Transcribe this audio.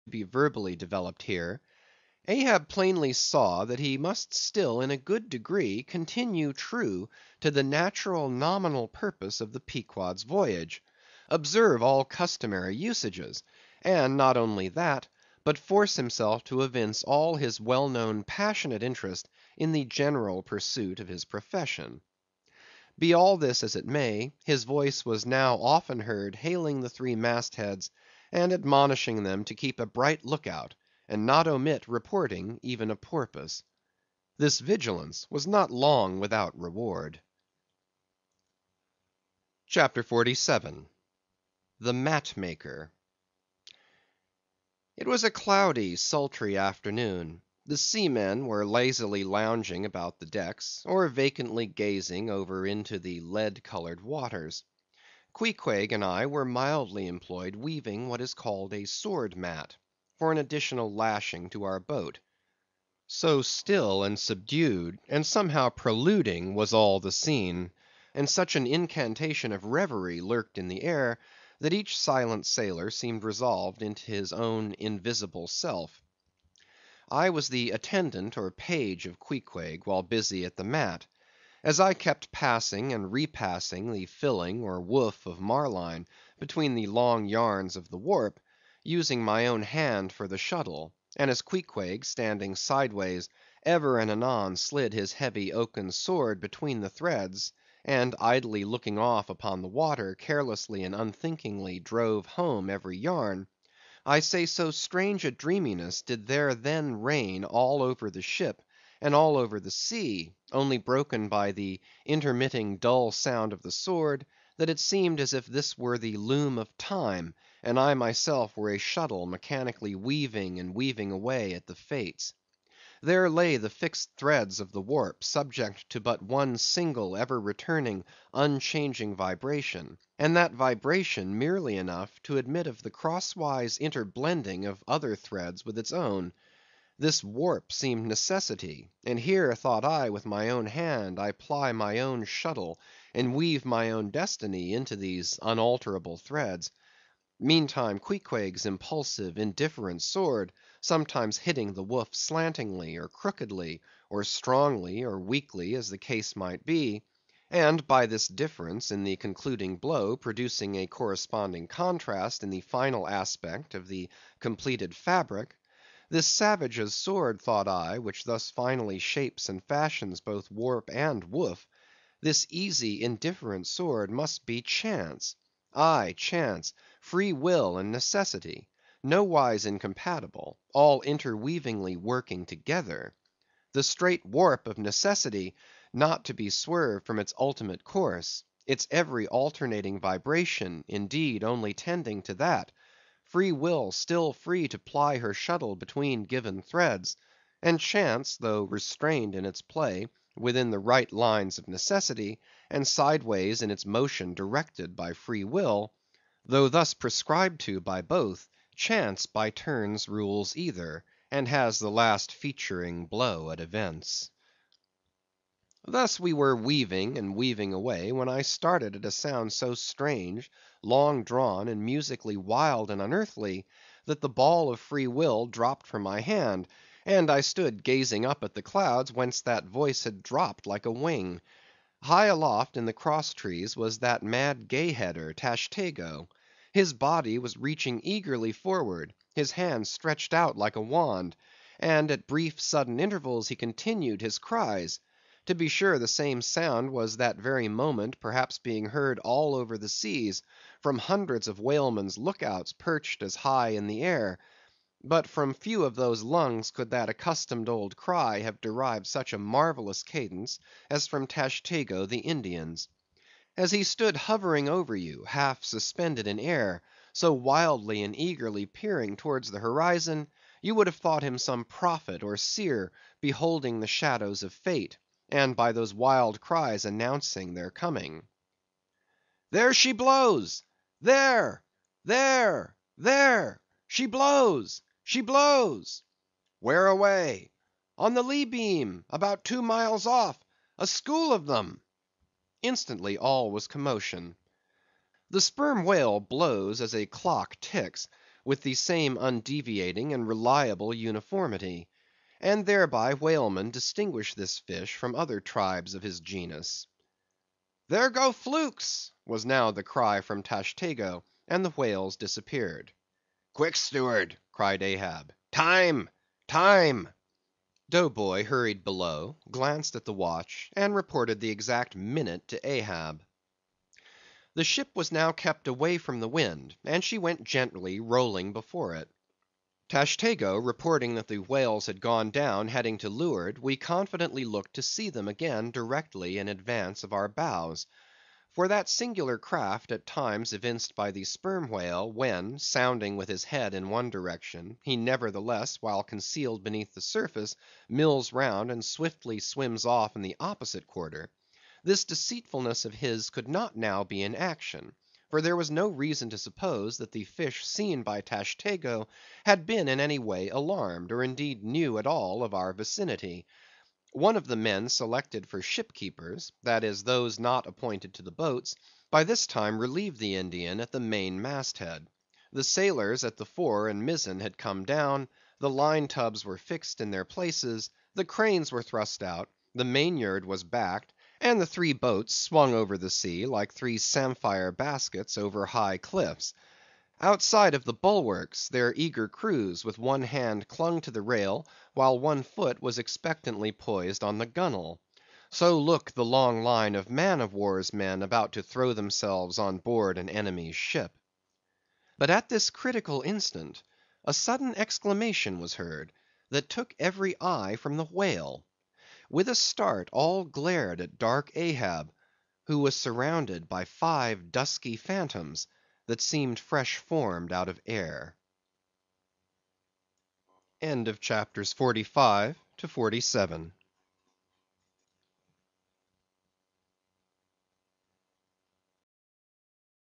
be verbally developed here, Ahab plainly saw that he must still in a good degree continue true to the natural nominal purpose of the Pequod's voyage, observe all customary usages, and not only that, but force himself to evince all his well known passionate interest in the general pursuit of his profession. Be all this as it may, his voice was now often heard hailing the three mast heads, and admonishing them to keep a bright look out, and not omit reporting even a porpoise. This vigilance was not long without reward. CHAPTER 47. The Mat Maker. It was a cloudy, sultry afternoon. The seamen were lazily lounging about the decks, or vacantly gazing over into the lead‐colored waters. Queequeg and I were mildly employed weaving what is called a sword mat, for an additional lashing to our boat. So still and subdued, and somehow preluding was all the scene, and such an incantation of reverie lurked in the air, that each silent sailor seemed resolved into his own invisible self. I was the attendant or page of Queequeg while busy at the mat. As I kept passing and repassing the filling or woof of marline between the long yarns of the warp, using my own hand for the shuttle, and as Queequeg, standing sideways, ever and anon slid his heavy oaken sword between the threads, and idly looking off upon the water, carelessly and unthinkingly drove home every yarn, I say so strange a dreaminess did there then reign all over the ship, and all over the sea, only broken by the intermitting dull sound of the sword, that it seemed as if this were the loom of time, and I myself were a shuttle mechanically weaving and weaving away at the fates. There lay the fixed threads of the warp, subject to but one single, ever returning, unchanging vibration, and that vibration merely enough to admit of the crosswise interblending of other threads with its own. This warp seemed necessity, and here, thought I, with my own hand, I ply my own shuttle, and weave my own destiny into these unalterable threads. Meantime Queequeg's impulsive, indifferent sword, sometimes hitting the woof slantingly, or crookedly, or strongly, or weakly, as the case might be, and by this difference in the concluding blow producing a corresponding contrast in the final aspect of the completed fabric; this savage's sword, thought I, which thus finally shapes and fashions both warp and woof; this easy, indifferent sword must be chance. Aye, chance, free will, and necessity, nowise incompatible, all interweavingly working together. The straight warp of necessity, not to be swerved from its ultimate course; its every alternating vibration, indeed, only tending to that; free will still free to ply her shuttle between given threads; and chance, though restrained in its play, within the right lines of necessity, and sideways in its motion directed by free will; though thus prescribed to by both, chance by turns rules either, and has the last featuring blow at events. Thus we were weaving and weaving away, when I started at a sound so strange, long drawn, and musically wild and unearthly, that the ball of free will dropped from my hand, and I stood gazing up at the clouds whence that voice had dropped like a wing. High aloft in the cross trees was that mad gay header, Tashtego. His body was reaching eagerly forward, his hand stretched out like a wand, and at brief sudden intervals he continued his cries. To be sure, the same sound was that very moment perhaps being heard all over the seas, from hundreds of whalemen's look outs perched as high in the air; but from few of those lungs could that accustomed old cry have derived such a marvellous cadence as from Tashtego the Indian's. As he stood hovering over you, half suspended in air, so wildly and eagerly peering towards the horizon, you would have thought him some prophet or seer beholding the shadows of fate, and by those wild cries announcing their coming. "There she blows! There! There! There! She blows! She blows!" "Where away?" "On the lee beam, about 2 miles off; a school of them." Instantly all was commotion. The sperm whale blows as a clock ticks, with the same undeviating and reliable uniformity; and thereby whalemen distinguish this fish from other tribes of his genus. "There go flukes!" was now the cry from Tashtego, and the whales disappeared. "Quick, steward!" cried Ahab. "Time! Time!" Dough Boy hurried below, glanced at the watch, and reported the exact minute to Ahab. The ship was now kept away from the wind, and she went gently rolling before it. Tashtego reporting that the whales had gone down heading to leeward, we confidently looked to see them again directly in advance of our bows; for that singular craft at times evinced by the sperm whale, when, sounding with his head in one direction, he nevertheless, while concealed beneath the surface, mills round and swiftly swims off in the opposite quarter; this deceitfulness of his could not now be in action, for there was no reason to suppose that the fish seen by Tashtego had been in any way alarmed, or indeed knew at all of our vicinity. One of the men selected for ship keepers, that is, those not appointed to the boats, by this time relieved the Indian at the main mast head. The sailors at the fore and mizzen had come down, the line tubs were fixed in their places, the cranes were thrust out, the mainyard was backed, and the three boats swung over the sea like three samphire baskets over high cliffs. Outside of the bulwarks, their eager crews with one hand clung to the rail, while one foot was expectantly poised on the gunwale. So looked the long line of man of war's men about to throw themselves on board an enemy's ship. But at this critical instant, a sudden exclamation was heard, that took every eye from the whale. With a start all glared at dark Ahab, who was surrounded by 5 dusky phantoms that seemed fresh formed out of air. Chapters 45 to 47